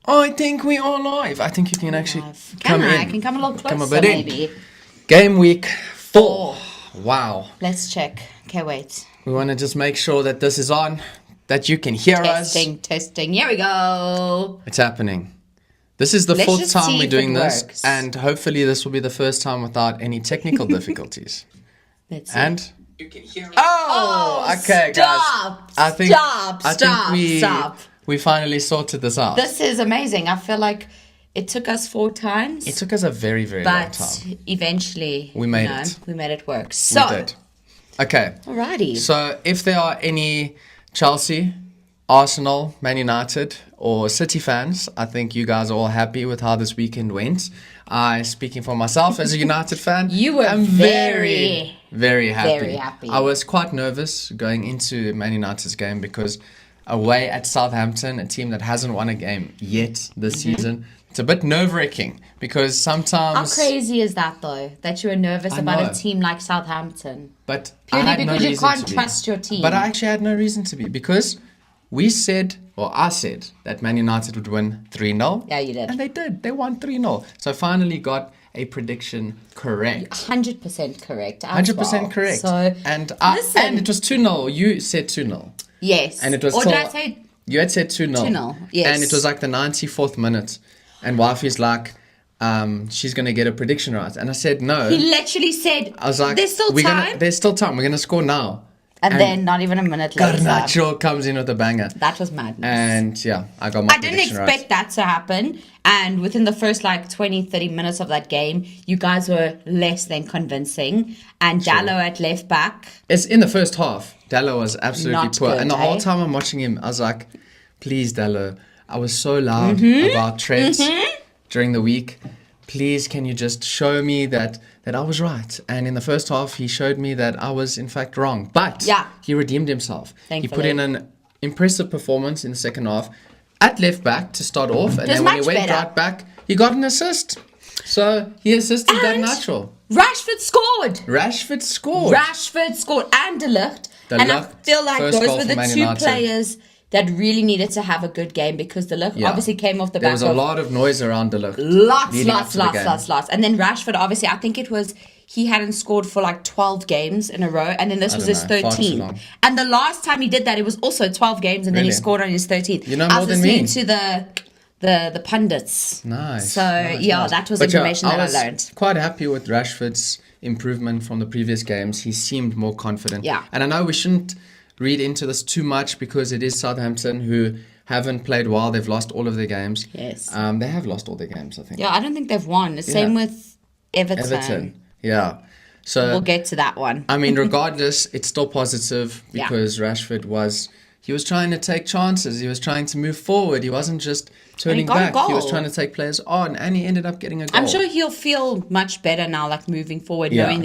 I think we are live. I think you can actually come in. I can come a little closer, Come a bit in. maybe. Game week 4. Wow. Let's check. Okay, wait. We want to just make sure that this is on, that you can hear us. Testing. Here we go. It's happening. This is the Let's fourth just time see we're if doing it this, works. and hopefully this will be the first time without any technical difficulties. Let's see. And you can hear us. Oh, okay, stop, guys. I think stop. we finally sorted this out. This is amazing. I feel like it took us 4 times. It took us a very, very long but time. eventually We made it. We made it work. So, We did. Okay. alrighty. So if there are any Chelsea, Arsenal, Man United, or City fans, I think you guys are all happy with how this weekend went. Speaking for myself as a United fan, You were I'm very, very happy. very happy. I was quite nervous going into Man United's game because away at Southampton, a team that hasn't won a game yet this season, it's a bit nerve-wracking because sometimes... How crazy is that, though? That you were nervous I about know. a team like Southampton? But Purely I had no because you reason can't to be. trust your team. But I actually had no reason to be because I said that Man United would win 3-0. Yeah, you did. And they did. They won 3-0. So I finally got a prediction correct. 100% correct. 100% correct. So, and listen. it was 2-0. You said 2-0. Yes. And it was Or till- did I say... You had said 2-0. 2-0, yes. And it was like the 94th minute. And Wifey's like, she's going to get a prediction right. And I said no. He literally said, I was like, there's still time. There's still time. We're going to score now. And then not even a minute later. Garnacho comes in with a banger. That was madness. And yeah, I got my I didn't prediction expect that to happen. And within the first 20, 30 minutes of that game, you guys were less than convincing. And Dallo at left back. It's in the first half. Dallo was absolutely Not poor. good, And the whole eh? time I'm watching him, I was like, please, Dallo. I was so loud about Trent during the week. Please, can you just show me that I was right? And in the first half, he showed me that I was, in fact, wrong. But he redeemed himself. Thankfully. He put in an impressive performance in the second half at left back to start off. And Just then when he much went better. right back, he got an assist. So he assisted And Garnacho. Rashford scored. Rashford scored. Rashford scored and De Ligt. De And I Ligt, feel like first those goal were for the Man 2 United. players that really needed to have a good game because De Ligt obviously came off the There back was a of lot of noise around De Ligt. lots. leading up to the game. And then Rashford, obviously, I think it was he hadn't scored for 12 games in a row, and then this was his don't know, far too 13th. long. And the last time he did that, it was also 12 games, and then he Really? scored on his 13th. You know I more was than listening me. to the pundits. Nice. So nice. that was But information that I was learned. quite happy with Rashford's improvement from the previous games. He seemed more confident. Yeah. And I know we shouldn't read into this too much because it is Southampton who haven't played well. They've lost all of their games. Yes. They have lost all their games, I think. Yeah, I don't think they've won. The same with Everton. Yeah. So We'll get to that one. I mean, regardless, it's still positive Yeah. because Rashford was trying to take chances. He was trying to move forward. He wasn't just turning got a back. He was goal. trying to take players on, and he ended up getting a goal. I'm sure he'll feel much better now, moving forward, Yeah. knowing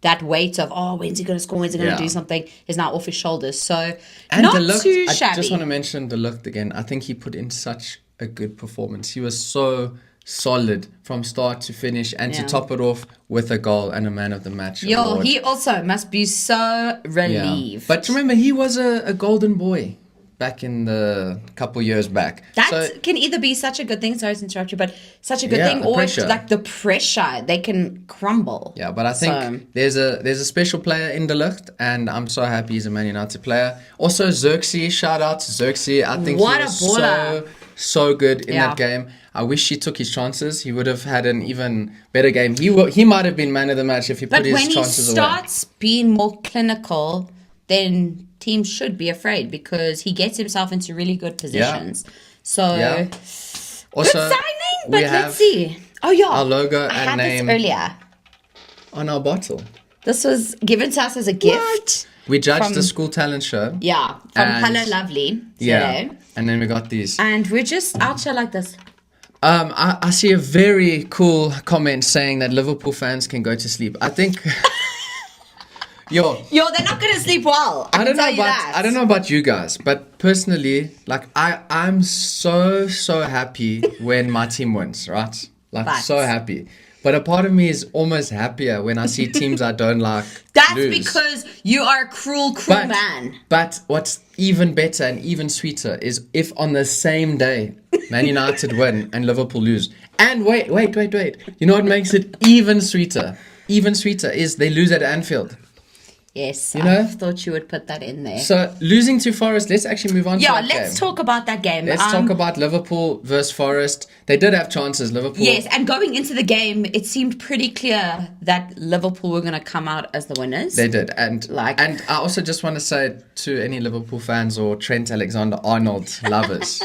that weight of, when's he going to score, when's he going to Yeah. do something, is now off his shoulders. So, And not De Ligt, too I shabby. just want to mention De Ligt again. I think he put in such a good performance. He was so solid from start to finish, and to Yeah. top it off with a goal and a man of the match award. He also must be so relieved. But remember, he was a golden boy back in the couple years back. That can either be such a good thing, sorry to interrupt you, but such a good thing, the or pressure. the pressure, they can crumble. Yeah, but I think So- there's a special player in De Ligt, and I'm so happy he's a Man United player. Also, Xerxes, shout out to Xerxes. I think What he a was baller. so good in Yeah. that game. I wish he took his chances. He would have had an even better game. He might have been man of the match if he But put his when he chances away. starts being more clinical, then teams should be afraid because he gets himself into really good positions. So, Yeah. good Also, signing, we but have let's see. Oh, yeah. our logo I and had name this earlier. on our bottle. This was given to us as a gift. We judged From- the school talent show. Yeah, from And- Hello Lovely. Yeah. Today. And then we got these. And we're just out here like this. I see a very cool comment saying that Liverpool fans can go to sleep. I think... Yo, They're not going to sleep well. I don't know that. I don't know about you guys, but personally, I'm so happy when my team wins, right? But- so happy. But a part of me is almost happier when I see teams I don't like That's lose. because you are a cruel man. But what's even better and even sweeter is if on the same day Man United win and Liverpool lose. And wait. You know what makes it even sweeter? Even sweeter is they lose at Anfield. Yes, You know? I thought you would put that in there. So losing to Forest, let's actually move on to that let's game. talk about that game. Let's talk about Liverpool versus Forest. They did have chances, Liverpool. Yes, and going into the game, it seemed pretty clear that Liverpool were going to come out as the winners. They did. And I also just want to say to any Liverpool fans or Trent Alexander-Arnold lovers,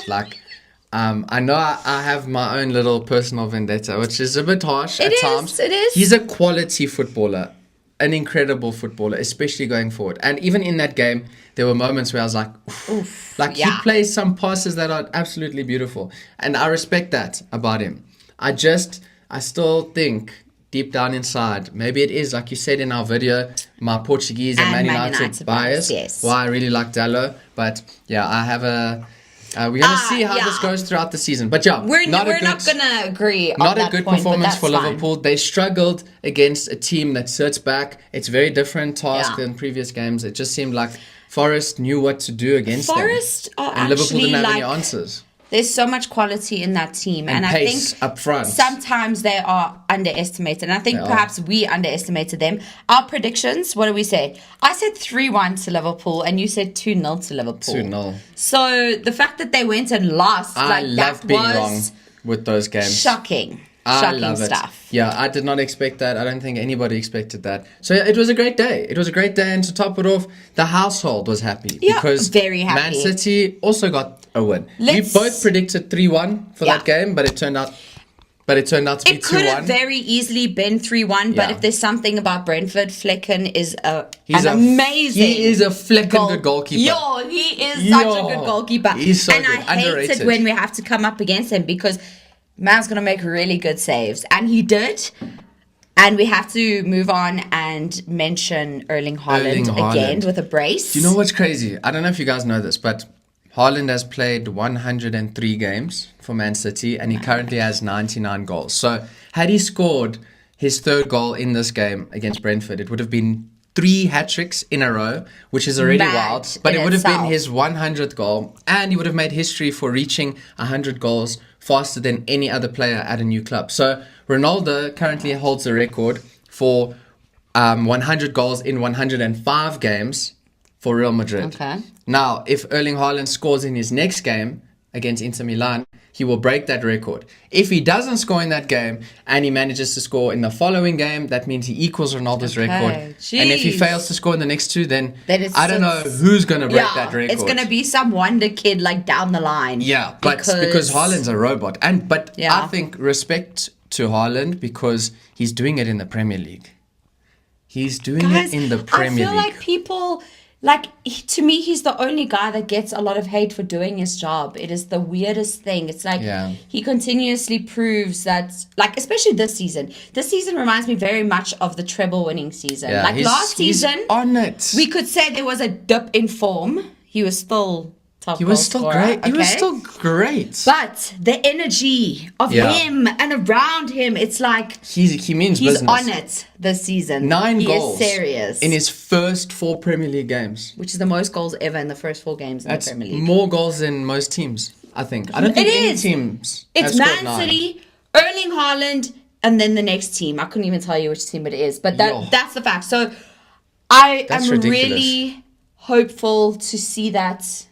I know I have my own little personal vendetta, which is a bit harsh at times. It is. He's a quality footballer. An incredible footballer, especially going forward. And even in that game, there were moments where I was like, oof. He plays some passes that are absolutely beautiful. And I respect that about him. I still think deep down inside, maybe it is, like you said in our video, my Portuguese and Man United bias. Yes. Why I really like Dallo. But yeah, I have a... we're going to see how this goes throughout the season. But yeah, we're not going to agree on not that a good point, performance for fine. Liverpool. They struggled against a team that sits back. It's a very different task than previous games. It just seemed like Forest knew what to do against them. And Liverpool didn't have any answers. There's so much quality in that team. And pace I think up front. Sometimes they are underestimated. And I think perhaps we underestimated them. Our predictions, what do we say? I said 3-1 to Liverpool and you said 2-0 to Liverpool. 2-0. So the fact that they went and lost, I love being wrong with those games. Shocking. I love stuff. Yeah, I did not expect that. I don't think anybody expected that. So yeah, it was a great day. And to top it off, the household was happy. Yeah, because very happy. Man City also got a win. We both predicted 3-1 for that game, but it turned out to be 2-1. It could have very easily been 3-1, but if there's something about Brentford, Flecken is amazing. He is a Flecken good goalkeeper. He is such a good goalkeeper. He's so good. I hate it when we have to come up against him because man's going to make really good saves. And he did. And we have to move on and mention Erling Haaland again with a brace. Do you know what's crazy? I don't know if you guys know this, but Haaland has played 103 games for Man City and he currently has 99 goals. So had he scored his third goal in this game against Brentford, it would have been 3 hat-tricks in a row, which is already wild. But it would have been his 100th goal and he would have made history for reaching 100 goals faster than any other player at a new club. So Ronaldo currently holds the record for 100 goals in 105 games for Real Madrid. Okay. Now, if Erling Haaland scores in his next game against Inter Milan, he will break that record. If he doesn't score in that game and he manages to score in the following game, that means he equals Ronaldo's record. Jeez. And if he fails to score in the next 2, then I don't know who's going to break that record. It's going to be some wonder kid down the line. Yeah, because Haaland's a robot. I think respect to Haaland because he's doing it in the Premier League. He's doing it in the Premier League. I feel like people... to me, he's the only guy that gets a lot of hate for doing his job. It is the weirdest thing. It's he continuously proves that, especially this season. This season reminds me very much of the treble-winning season. Yeah, last season, he's on it. We could say there was a dip in form. He was still top goal scorer. Great. He was still great. But the energy of him and around him, it's like... He means he's business. on it this season. 9 goals. He is serious. In his first 4 Premier League games. Which is the most goals ever in the first 4 games in the Premier League. More goals than most teams, I think. I don't think any teams It's Man City, Erling Haaland, and then the next team. I couldn't even tell you which team it is. But that's the fact. So I am really hopeful to see that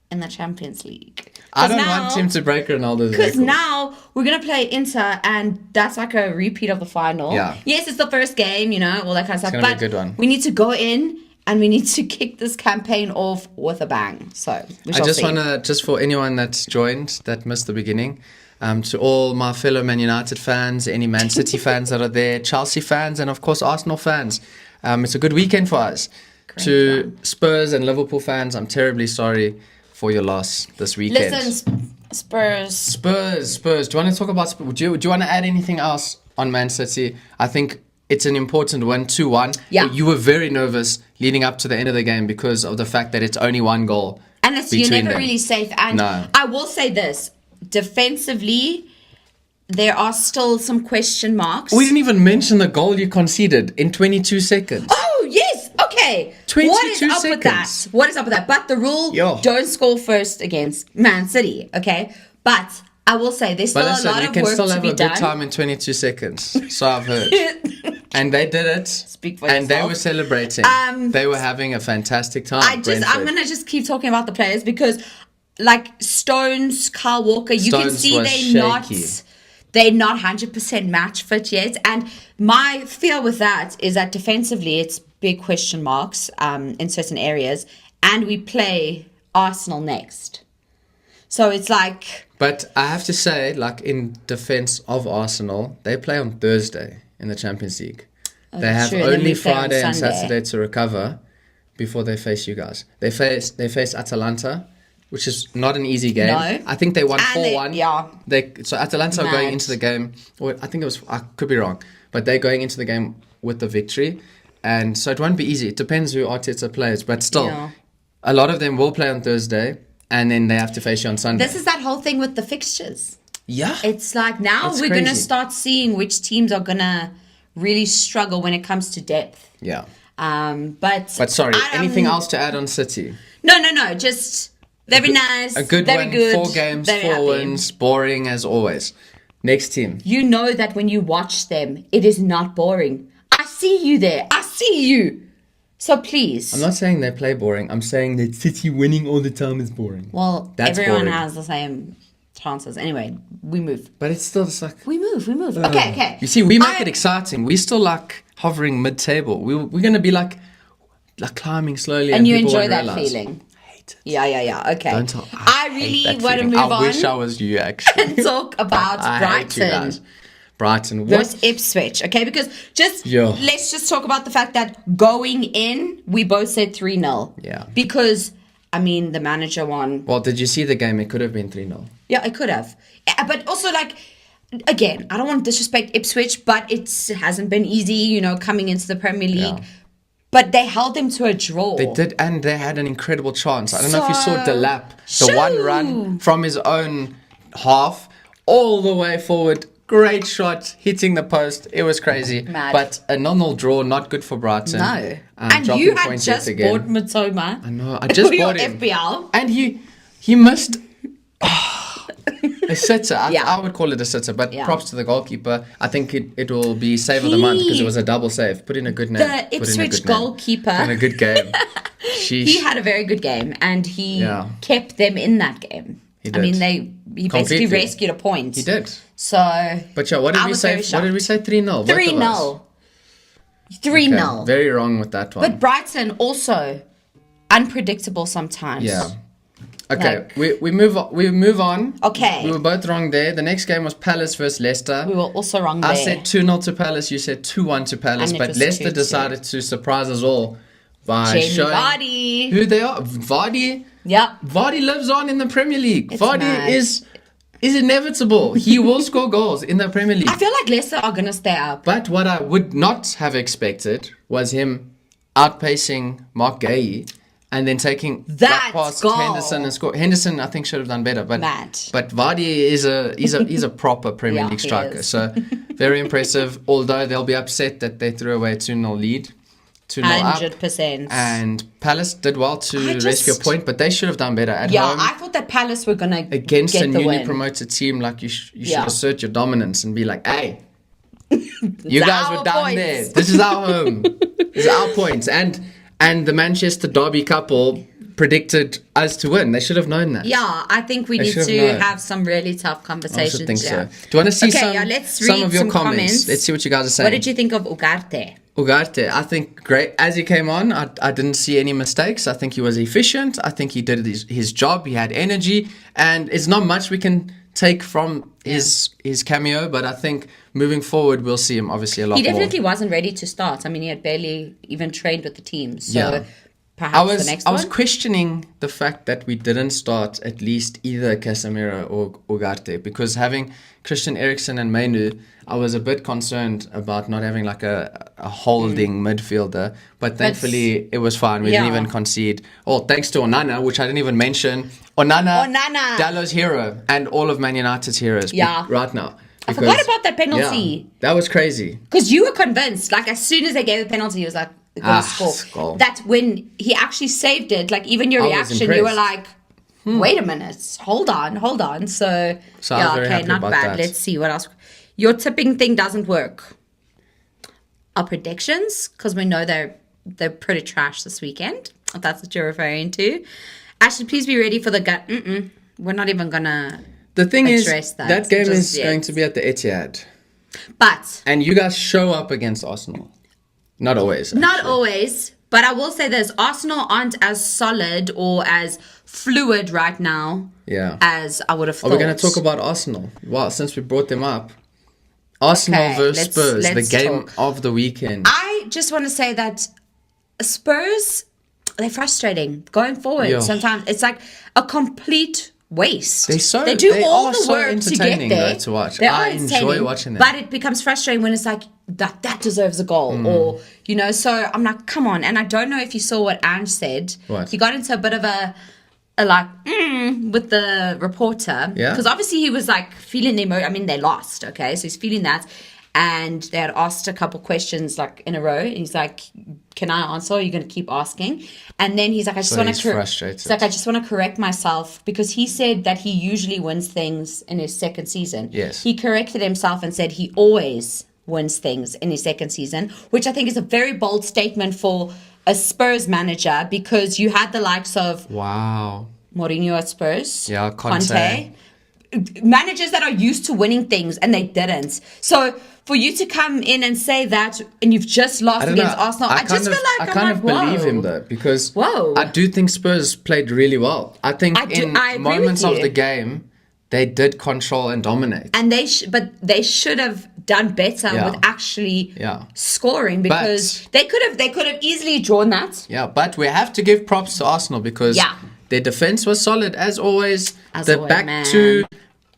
in the Champions League. I don't want him to break Ronaldo's record. Because now we're going to play Inter and that's a repeat of the final. Yeah. Yes, it's the first game, all that kind of stuff. It's going to be a good one. We need to go in and we need to kick this campaign off with a bang. So we shall see. I just want to, just for anyone that's joined, that missed the beginning, to all my fellow Man United fans, any Man City fans that are there, Chelsea fans, and of course Arsenal fans, it's a good weekend for us. To Spurs and Liverpool fans, I'm terribly sorry for your loss this weekend. Listen, Spurs. Do you want to talk about Spurs? Do you want to add anything else on Man City? I think it's an important win, 2-1. Yeah. You were very nervous leading up to the end of the game because of the fact that it's only 1 goal. And you're never really safe. And I will say this, defensively, there are still some question marks. We didn't even mention the goal you conceded in 22 seconds. Oh, yes. Okay. 22 what is up seconds. with that? What is up with that? But the rule, don't score first against Man City, okay? But I will say there's still But listen, a lot you of can work still to have be a done. good time in 22 seconds. So I've heard. And they did it. Speak for and they yourself. were celebrating. They were having a fantastic time. I'm going to just keep talking about the players because, like, Stones, Kyle Walker, you can Stones see was they're not 100% match fit yet. And my fear with that is that defensively it's big question marks in certain areas. And we play Arsenal next. So it's like... But I have to say, like, in defense of Arsenal, they play on Thursday in the Champions League. They have true. Then only we play on Friday and Sunday. Saturday to recover before they face you guys. They face Atalanta, which is not an easy game. No. I think they won And 4-1. yeah. So Atalanta are going Mad. into the game, or I think it was, I could be wrong, but they're going into the game with the victory. And so it won't be easy. It depends who Arteta plays, but still, Yeah. a lot of them will play on Thursday, and then they have to face you on Sunday. This is that whole thing with the fixtures. Yeah. It's like now It's we're going to crazy. start seeing which teams are going to really struggle when it comes to depth. Yeah. But sorry, anything else to add on City? No. Just very nice. A good very win, good, 4 games, very 4 happy. wins, boring as always. Next team. You know that when you watch them, it is not boring. I see you there. I see you. So please. I'm not saying they play boring. I'm saying that City winning all the time is boring. Well, That's everyone boring. has the same chances. Anyway, we move. But it's still just like... We move. Okay. You see, we make it exciting. We're still like hovering mid-table. We're going to be like climbing slowly. And you people enjoy won't that realize. feeling. I hate it. Yeah. Okay. Don't tell. I hate really that want to feeling. move I on wish I was you, actually. and talk about I hate you Brighton guys. Brighton. versus What? Ipswich. Okay, because Yeah. let's just talk about the fact that going in, we both said 3-0. Yeah. Because, I mean, the manager won. Well, did you see the game? It could have been 3-0. Yeah, it could have. But also, like, again, I don't want to disrespect Ipswich, but it hasn't been easy, coming into the Premier League. Yeah. But they held them to a draw. They did, and they had an incredible chance. I don't know if you saw So- Delap, the one run from his own half all the way forward. Great shot, hitting the post. It was crazy. Mad. But a 0-0 draw, not good for Brighton. No. And dropping you had points yet just again. bought Matoma. I know. I just for your bought him. FPL. And he missed a sitter. Yeah. I would call it a sitter, but Yeah. props to the goalkeeper. I think it will be save of the month because it was a double save. Put in a good name. The Put in a Ipswich good name. goalkeeper. Put in a good game. Sheesh. He had a very good game, and he Yeah. kept them in that game. He I mean, did. he basically Completely. rescued a point. He did. So But yeah, what did I we was say? very What did we say? 3-0. 3-0. 3-0. Okay, very wrong with that one. But Brighton also unpredictable sometimes. Yeah. Okay, we move on. We move on. Okay. We were both wrong there. The next game was Palace versus Leicester. We were also wrong there. I said 2-0 to Palace. You said 2-1 to Palace. And it But was Leicester 2-2. decided to surprise us all by Jamie showing Vardy. who they are. Vardy. Yep. Vardy lives on in the Premier League. It's Vardy mad. is inevitable. He will score goals in the Premier League. I feel like Leicester are going to stay up. But what I would not have expected was him outpacing Mark Gay and then taking That past goal. Henderson and score. Henderson, I think, should have done better. But Mad. but Vardy is a proper Premier Yeah, League he striker. is. So very impressive. Although they'll be upset that they threw away a 2-0 lead, 2-0 up. 100%. And Palace did well to I rescue a just- point, but they should have done better at Yeah, home. I thought that Palace were going to Against get a the newly win. promoted team, like you should Yeah. assert your dominance and be like, hey, you guys our were down points. there. This is our home. This is our points. And the Manchester Derby couple predicted us to win. They should have known that. Yeah, I think we They need should to have known. have some really tough I conversations. should think yeah. so. Do you want to see Okay, let's some read of your some comments? Let's see what you guys are saying. What did you think of Ugarte? Ugarte, I think great. As he came on, I didn't see any mistakes. I think he was efficient. I think he did his job. He had energy. And it's not much we can take from his cameo, but I think moving forward, we'll see him obviously a lot He more. definitely wasn't ready to start. I mean, he had barely even trained with the team. So Yeah. perhaps the next I was one. questioning the fact that we didn't start at least either Casemiro or Ugarte, because having Christian Eriksen and Mainu, I was a bit concerned about not having like a holding midfielder, but thankfully it was fine. We didn't Yeah. even concede. Oh, thanks to Onana, which I didn't even mention. Onana. Dalot's hero and all of Man United's heroes Yeah. right now. I forgot about that penalty. Yeah, that was crazy. Because you were convinced, like as soon as they gave the penalty, he was like, they're going to score. Skull. That's when he actually saved it. Like even your I was reaction, you were impressed. like, wait a minute, hold on. So I was very happy not about bad. that. Let's see what else. Your tipping thing doesn't work. Our predictions, because we know they're pretty trash this weekend. If that's what you're referring to. Ashley, please be ready for the gut. We're not even gonna. The thing is, that game is going to be at the Etihad. And you guys show up against Arsenal. Not always. Not always. But I will say this, Arsenal aren't as solid or as fluid right now as I would have thought. Are we going to talk about Arsenal? Well, since we brought them up. Arsenal versus Spurs, the game of the weekend. I just want to say that Spurs, they're frustrating going forward. Sometimes it's like a complete waste. They do all the work to get there. To watch. I enjoy watching them. But it becomes frustrating when it's like, that deserves a goal. Or, so I'm like, come on. And I don't know if you saw what Ange said. What? He got into a bit of a with the reporter. Yeah. Because obviously he was like feeling the emotion. I mean, they lost, okay? So he's feeling that. And they had asked a couple questions like in a row. And he's like, can I answer? Or are you going to keep asking? And then he's like, I just want to correct myself, because he said that he usually wins things in his second season. Yes. He corrected himself and said he always wins things in his second season, which I think is a very bold statement for a Spurs manager, because you had the likes of Mourinho at Spurs, Conte, managers that are used to winning things and they didn't. So for you to come in and say that, and you've just lost against Arsenal, I just feel like I kind of believe him though, because I do think Spurs played really well. I think in moments of the game, they did control and dominate. And but they should have done better with actually scoring, because they could have easily drawn that. Yeah, but we have to give props to Arsenal, because their defense was solid as always. Two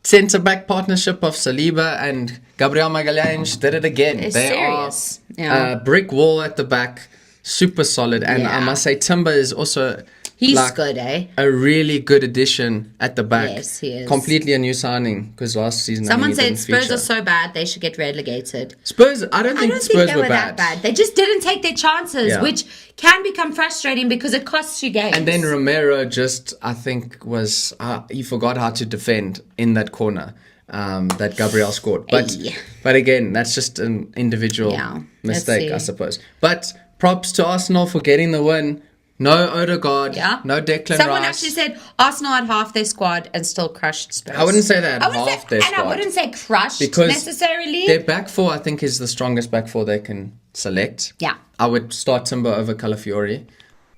centre-back partnership of Saliba and Gabriel Magalhães did it again. They're serious. A brick wall at the back, super solid. And I must say, Timber is also... He's good, eh? A really good addition at the back. Yes, he is. Completely a new signing, because last season... Someone said Spurs are so bad, they should get relegated. Spurs, I don't think Spurs were that bad. They just didn't take their chances, which can become frustrating because it costs you games. And then Romero just, I think, was... he forgot how to defend in that corner that Gabriel scored. But again, that's just an individual mistake, I suppose. But props to Arsenal for getting the win. No Odegaard, no Declan Rice. Someone actually said Arsenal had half their squad and still crushed Spurs. I wouldn't say that half their squad. And I wouldn't say crushed necessarily. Their back four, I think, is the strongest back four they can select. Yeah. I would start Timber over Calafiori.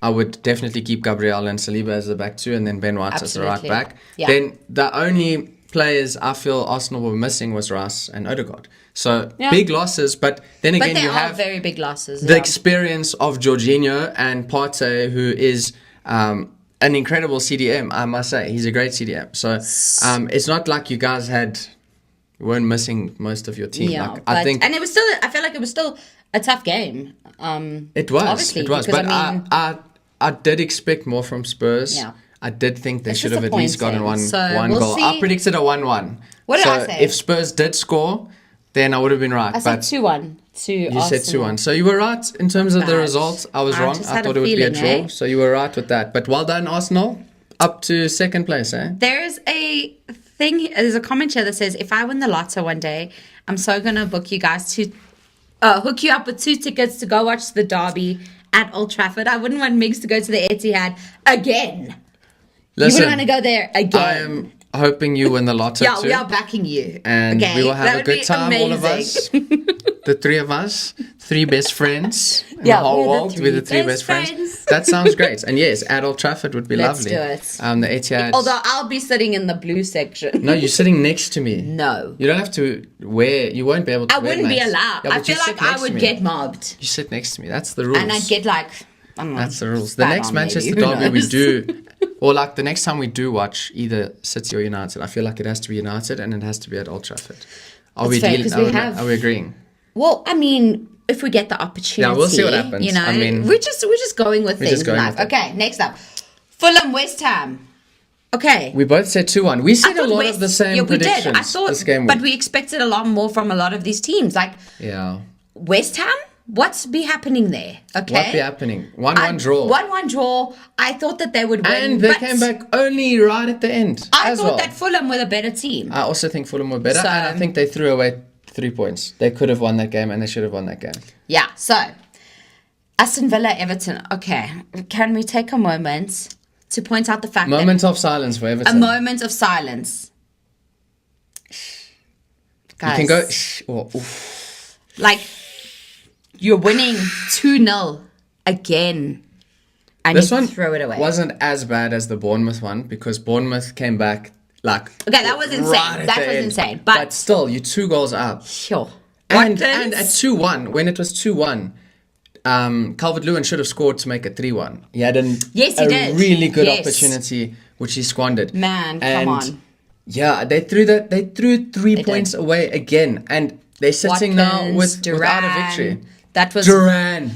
I would definitely keep Gabriel and Saliba as the back two, and then Ben White as the right back. Yeah. Then the only players I feel Arsenal were missing was Rice and Odegaard. So big losses, but then again you have very big losses. The experience of Jorginho and Partey, who is an incredible CDM, I must say. He's a great CDM. So it's not like you guys weren't missing most of your team. Yeah, I feel like it was still a tough game. It was. But I did expect more from Spurs. Yeah. I did think they should have at least gotten one goal. See. I predicted a 1-1. What did I say? If Spurs did score, then I would have been right. I said 2-1 to You said 2-1. So you were right in terms of the result. I was wrong. I thought it would be a draw. So you were right with that. But well done, Arsenal. Up to second place, eh? There's a comment here that says, if I win the lotto one day, I'm so going to book you guys to hook you up with 2 tickets to go watch the derby at Old Trafford. I wouldn't want Migs to go to the Etihad again. Listen, you wouldn't want to go there again. I am hoping you win the lotto too. We are backing you. And we will have a good time, all of us. The 3 of us. 3 best friends in the whole world. We're the 3 best friends. That sounds great. And yes, at Old Trafford would be lovely. Let's do it. The Etihad. Although I'll be sitting in the blue section. No, you're sitting next to me. No. You don't have to you won't be able to I wouldn't be allowed. Yeah, I feel like I would get mobbed. You sit next to me. That's the rules. And I'd get like... That's the rules. The next Manchester derby we do, or like the next time we do watch either City or United, I feel like it has to be United and it has to be at Old Trafford. Are we agreeing? Well, I mean, if we get the opportunity, we'll see what happens. You know, I mean, we're just going with things in life. Okay, next up, Fulham West Ham. Okay, we both said 2-1. We said a lot of the same predictions. We did. I thought, this game but we expected a lot more from a lot of these teams. Like, West Ham. What's be happening there? Okay. What be happening? 1-1 draw. 1-1 draw. I thought that they would win. And they came back only right at the end. I thought that Fulham were the better team. I also think Fulham were better. And I think they threw away 3 points. They could have won that game and they should have won that game. Yeah. So, Aston Villa, Everton. Okay. Can we take a moment to point out the fact Moment of silence for Everton. A moment of silence. Guys. You can go... or, oof. Like, you're winning 2-0 again. And this you one throw it away. Wasn't as bad as the Bournemouth one because Bournemouth came back like... Okay, that was insane. Right That was insane. But still, you're 2 goals up. Sure. And at 2-1, when it was 2-1... Calvert-Lewin should have scored to make it 3-1. He had a really good opportunity, which he squandered. Man, come on. Yeah, they threw 3 points away again, and they're sitting now without a victory. That was Duran,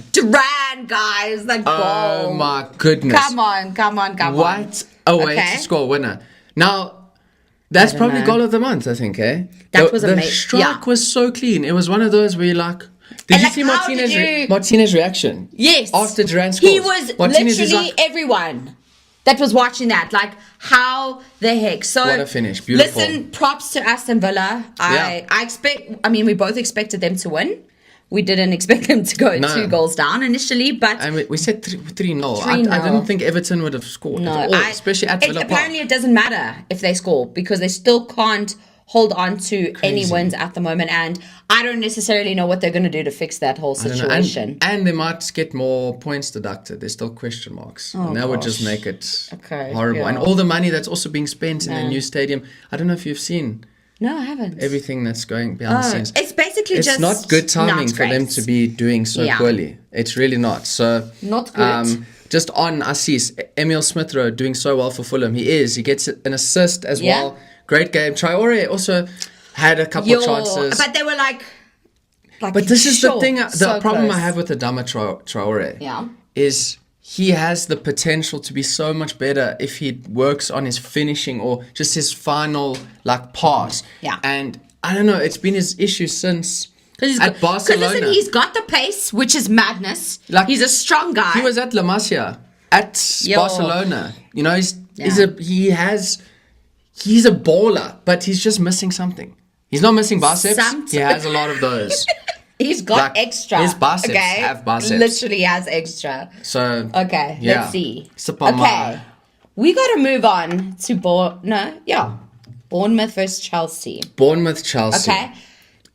guys, that goal. Oh my goodness! Come on! What a way to score a winner. Now, that's probably goal of the month, I think. That was amazing. The strike was so clean. It was one of those where you're like. Did you see Martinez's reaction? Yes. After Duran scored. He was literally everyone that was watching that. Like, how the heck? So, what a finish. Beautiful. Listen, props to Aston Villa. We both expected them to win. We didn't expect them to go 2 goals down initially, but... And we said 3-0. I didn't think Everton would have scored at all, especially at Villa Park. Apparently it doesn't matter if they score because they still can't hold on to any wins at the moment, and I don't necessarily know what they're going to do to fix that whole situation. And they might get more points deducted. There's still question marks, and that would just make it horrible. Yeah. And all the money that's also being spent in the new stadium. I don't know if you've seen. No, I haven't. Everything that's going behind the scenes. It's basically it's not good timing for them to be doing so poorly. It's really not. So not good. Just on Assis, Emil Smith-Rowe doing so well for Fulham. He gets an assist as well. Great game. Traore also had a couple of chances. But they were like but this is the thing. The problem I have with the Adama Traore is he has the potential to be so much better if he works on his finishing or just his final pass. Yeah. And I don't know. It's been his issue since at Barcelona. Listen, he's got the pace, which is madness. He's a strong guy. He was at La Masia at Barcelona. You know, He's a baller, but he's just missing something. He's not missing biceps. He has a lot of those. He's got extra. His biceps have biceps. Literally has extra. So, let's see. We got to move on to Bournemouth versus Chelsea. Bournemouth-Chelsea. Okay.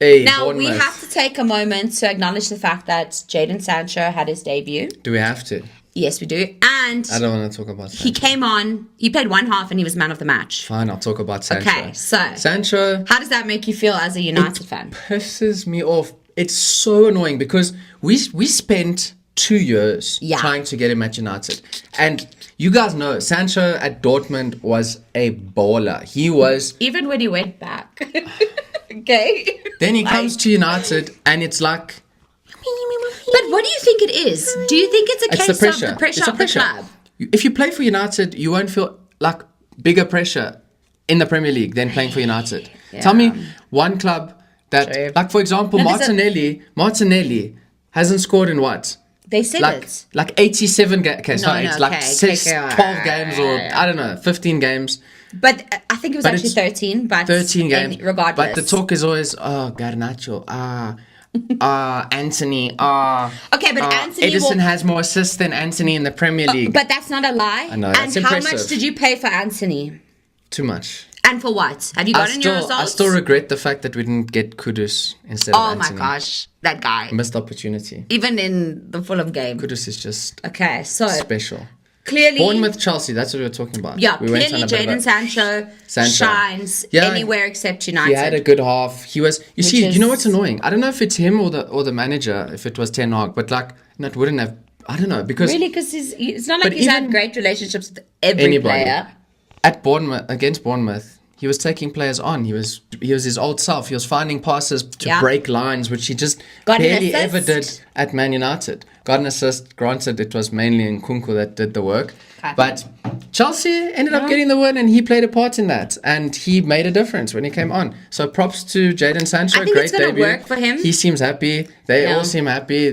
Hey, now, Bournemouth. we have to take a moment to acknowledge the fact that Jadon Sancho had his debut. Do we have to? Yes, we do. And I don't want to talk about Sancho. He came on, he played 1 half and he was man of the match. Fine, I'll talk about Sancho. Okay, so Sancho. How does that make you feel as a United fan? Pisses me off. It's so annoying because we spent 2 years trying to get him at United. And you guys know Sancho at Dortmund was a baller. He was... Even when he went back. Okay. Then he comes to United and it's like... But what do you think it is? Do you think it's a case of the pressure of the club? If you play for United, you won't feel like bigger pressure in the Premier League than playing for United. Yeah. Tell me one club that, like for example, Martinelli hasn't scored in what? They said it. Like 87 games. Okay, sorry, it's like 12 games or I don't know, 15 games. But I think it was actually 13. But 13 games. Regardless. But the talk is always, Garnacho, Anthony. Okay, but Anthony. Edison has more assists than Anthony in the Premier League. But that's not a lie. I know, that's impressive. How much did you pay for Anthony? Too much. And for what? Have you gotten your results? I still regret the fact that we didn't get Kudus instead of Anthony. Oh my gosh, that guy. Missed opportunity. Even in the Fulham game. Kudus is just special. Clearly, Bournemouth, Chelsea, that's what we were talking about. Yeah, clearly Jadon Sancho shines anywhere except United. He had a good half. He was, you know what's annoying? I don't know if it's him or the manager, if it was Ten Hag, but it wouldn't have, I don't know, because... Really, because it's not like he's had great relationships with every player. At Bournemouth, against Bournemouth, he was taking players on. He was his old self. He was finding passes to break lines, which he just barely ever did at Man United. Got an assist. Granted, it was mainly Nkunku that did the work. Okay. But Chelsea ended up getting the win, and he played a part in that. And he made a difference when he came on. So props to Jadon Sancho. I think great it's going debut. to work for him. He seems happy. They all seem happy.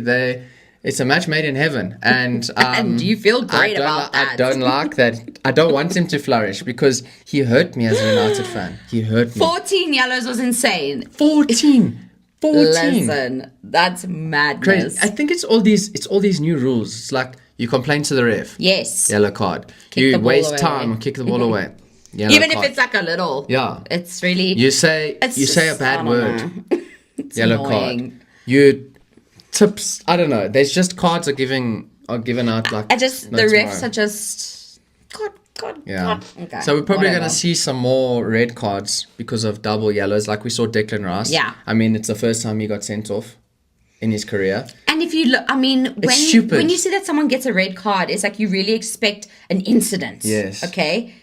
It's a match made in heaven. And, and you feel great about that. I don't like that. I don't want him to flourish because he hurt me as a United fan. He hurt me. 14 yellows was insane. 14. Listen, that's madness. Crazy. I think it's all these new rules. It's like you complain to the ref. Yes. Yellow card. You waste time or kick the ball away. Even if it's like a little. Yeah. It's really. You say a bad word. It's yellow annoying. card. You tips. I don't know. There's just cards are given out like. The refs are just. God. Yeah. Okay. So we're probably going to see some more red cards because of double yellows, like we saw Declan Rice. Yeah. I mean, it's the first time he got sent off in his career. And if you look, I mean, when you see that someone gets a red card, it's like you really expect an incident. Yes. Okay.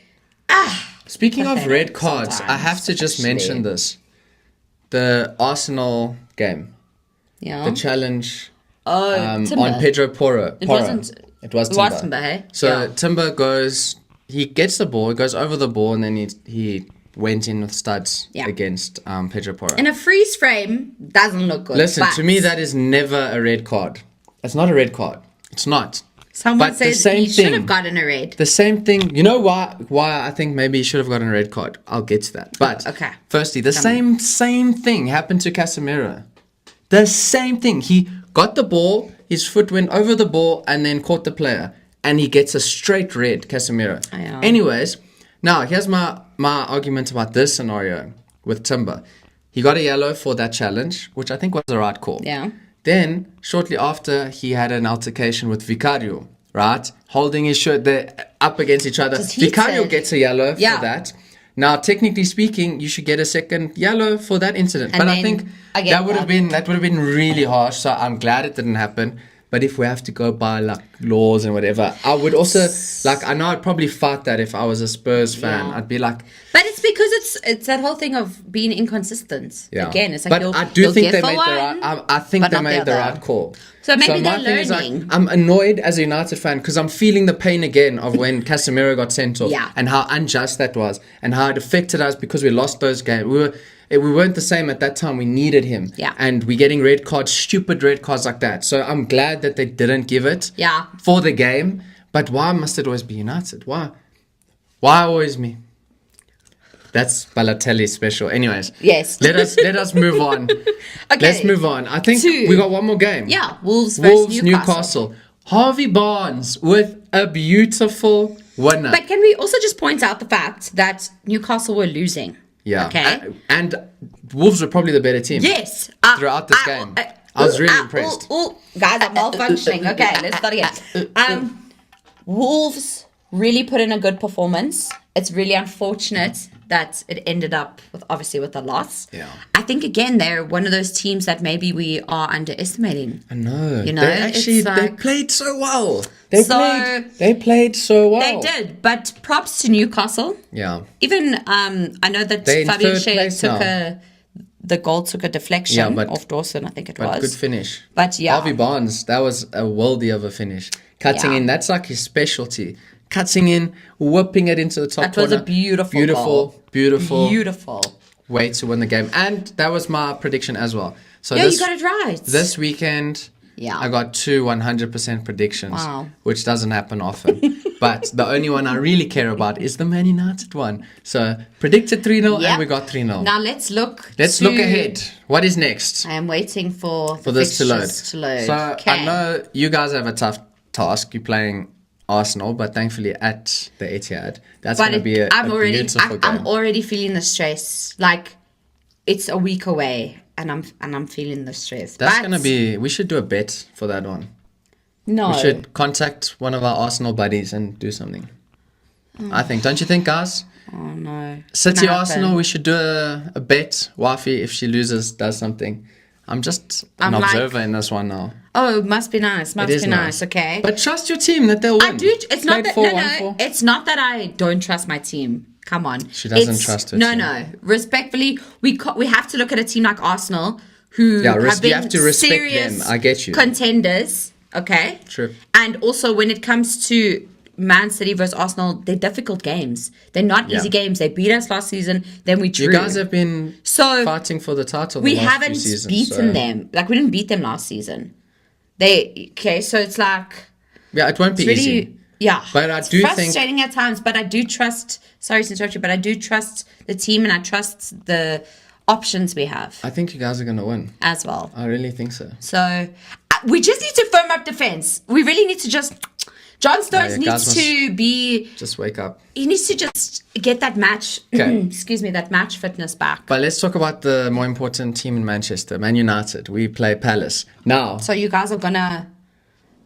Speaking of red cards, I have to just mention this. The Arsenal game. Yeah. The challenge on Pedro Porro. It was Timber, hey? So Timber he gets the ball, goes over the ball, and then he went in with studs against Pedro Porro. In a freeze frame, doesn't look good. Listen, to me, that is never a red card. It's not a red card. It's not. Someone says he should have gotten a red. The same thing. You know why I think maybe he should have gotten a red card? I'll get to that. But firstly, the same thing happened to Casemiro. The same thing. He got the ball, his foot went over the ball, and then caught the player. And he gets a straight red, Casemiro. Anyways, now here's my argument about this scenario with Timber. He got a yellow for that challenge, which I think was the right call. Yeah. Then, shortly after, he had an altercation with Vicario, right? Holding his shirt there up against each other. Vicario gets a yellow for that. Now, technically speaking, you should get a second yellow for that incident. But I think that would have been really harsh. So I'm glad it didn't happen. But if we have to go by like laws and whatever, I would also I know I'd probably fight that if I was a Spurs fan. I'd be like, but it's because it's that whole thing of being inconsistent. Yeah. Again, it's like but I do think they made the right. I think they made the right call. So maybe they're learning. I'm annoyed as a United fan because I'm feeling the pain again of when Casemiro got sent off and how unjust that was and how it affected us because we lost those games. We weren't the same at that time. We needed him. Yeah. And we're getting red cards, stupid red cards like that. So I'm glad that they didn't give it for the game. But why must it always be United? Why? Why always me? That's Balotelli's special. Anyways. Yes. Let us move on. Okay. Let's move on. I think we got one more game. Yeah. Wolves versus Newcastle. Harvey Barnes with a beautiful winner. But can we also just point out the fact that Newcastle were losing? Yeah. Okay. And Wolves were probably the better team. Yes. Throughout this game. I was really impressed. Guys, I'm malfunctioning. Okay, let's start again. Wolves really put in a good performance. It's really unfortunate that it ended up with a loss. Yeah. I think again they're one of those teams that maybe we are underestimating. I know. You know, they played so well. They played so well. They did, but props to Newcastle. Yeah. Even I know that Fabian Schär the goal took a deflection off Dawson, I think it was. Good finish. But yeah. Harvey Barnes, that was a worldie of a finish. Cutting in, that's like his specialty. Cutting in, whipping it into the top corner. That was a beautiful way to win the game. And that was my prediction as well. So you got it right. This weekend, I got 2 100% predictions, which doesn't happen often. But the only one I really care about is the Man United one. So predicted 3-0 and we got 3-0. Now let's look ahead. What is next? I am waiting for this to load. So I know you guys have a tough task. You're playing Arsenal, but thankfully at the Etihad. That's going to be a beautiful game. I'm already feeling the stress. Like it's a week away, and I'm feeling the stress. That's going to be. We should do a bet for that one. No, we should contact one of our Arsenal buddies and do something. I think. Don't you think, guys? Oh no. City Arsenal. We should do a bet. Wifey, if she loses, does something. I'm just an observer in this one now. Oh, it must be nice. Must be nice. Okay. But trust your team that they'll win. I do. It's not that. No. It's not that I don't trust my team. Come on. She doesn't trust her No, team. no. Respectfully, we have to look at a team like Arsenal who have you been have to respect serious them. I get you. contenders. Okay. True. And also, when it comes to Man City versus Arsenal, they're difficult games. They're not easy games. They beat us last season. Then we drew. You guys have been fighting for the title. We the last haven't few seasons, beaten them. Like, we didn't beat them last season. So it's like. Yeah, it won't be really easy. Yeah, but I do think frustrating at times. But I do trust. Sorry to interrupt you, but I do trust the team and I trust the options we have. I think you guys are going to win as well. I really think so. So we just need to firm up defense. We really need to just. John Stones needs to be. Just wake up. He needs to just get that match. Excuse me, that match fitness back. But let's talk about the more important team in Manchester, Man United. We play Palace now. So you guys are gonna.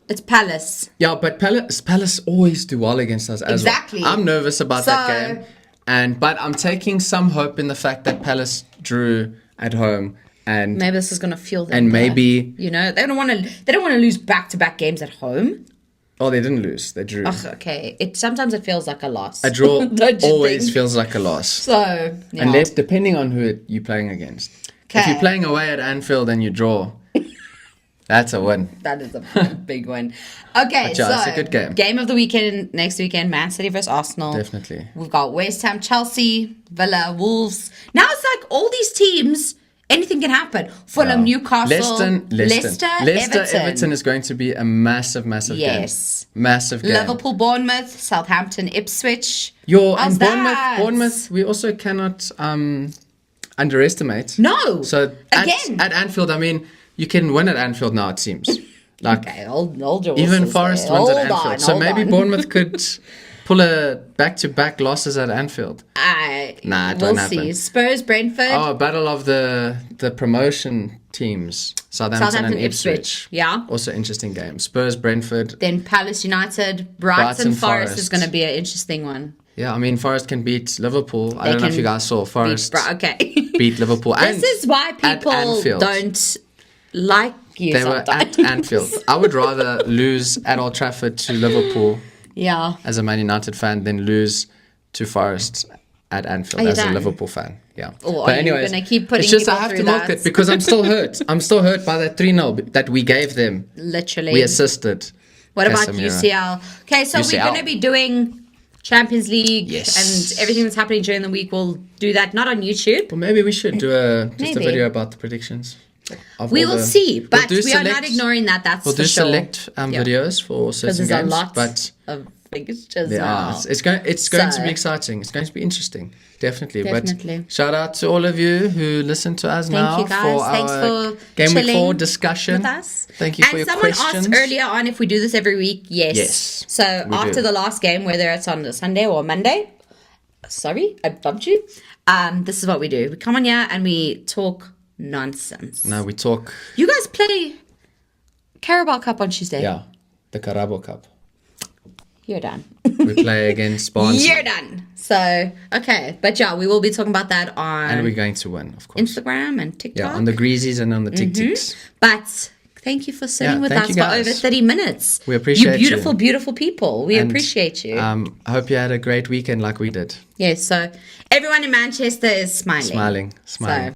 It's Palace. Yeah, but Palace always do well against us as exactly. well. I'm nervous about that game. But I'm taking some hope in the fact that Palace drew at home. And maybe this is going to fuel them. And maybe they don't want to lose back-to-back games at home. Oh, they didn't lose. They drew. Oh, okay. Sometimes it feels like a loss. A draw always feels like a loss. So, yeah. Unless, depending on who you're playing against. Okay. If you're playing away at Anfield and you draw, that's a win. That is a big win. Okay, so it's a good game. Game of the weekend next weekend: Man City versus Arsenal. Definitely. We've got West Ham, Chelsea, Villa, Wolves. Now it's like all these teams. Anything can happen. Fulham, Newcastle, Leicester, Everton is going to be a massive game. Yes. Massive game. Liverpool, Bournemouth, Southampton, Ipswich. And Bournemouth, we also cannot underestimate. No. So at Anfield, I mean, you can win at Anfield now, it seems. Like, okay, hold your even Forest wins at Anfield. So maybe Bournemouth could pull a back-to-back losses at Anfield. It won't happen. See. Spurs, Brentford. Oh, a battle of the promotion teams. Southampton and Ipswich. Yeah. Also interesting game. Spurs, Brentford. Then Palace United. Brighton Forest is going to be an interesting one. Yeah, I mean, Forest can beat Liverpool. I don't know if you guys saw Forest beat Liverpool. This is why people don't like you. They were at Anfield. I would rather lose at Old Trafford to Liverpool as a Man United fan than lose to Forest at Anfield as a Liverpool fan. Yeah. But anyways, gonna keep putting it's just I have to milk it because I'm still hurt. I'm still hurt by that 3-0 that we gave them. Literally. We assisted. What about UCL? Okay, so we're going to be doing Champions League and everything that's happening during the week. We'll do that, not on YouTube. Well, maybe we should do a video about the predictions. We will see, but we are not ignoring that. That's for sure. We'll do select videos for certain games. There's a lot of fixtures now. It's going to be exciting. It's going to be interesting. Definitely. But shout out to all of you who listen to us now for our Game Week 4 discussion. With us. Thank you for your questions. And someone asked earlier on if we do this every week. Yes. So after the last game, whether it's on a Sunday or Monday, sorry, I bumped you. This is what we do. We come on here and we talk nonsense. No, we talk. You guys play Carabao Cup on Tuesday. Yeah, the Carabao Cup. You're done. We play against Barnsley. You're done. So, okay. But yeah, we will be talking about that on... And we're going to win, of course. Instagram and TikTok. Yeah, on the Greasies and on the TikToks. But thank you for sitting with us for over 30 minutes. We appreciate you. Beautiful, beautiful people. We appreciate you. I hope you had a great weekend like we did. Yes, so everyone in Manchester is smiling. Smiling. So,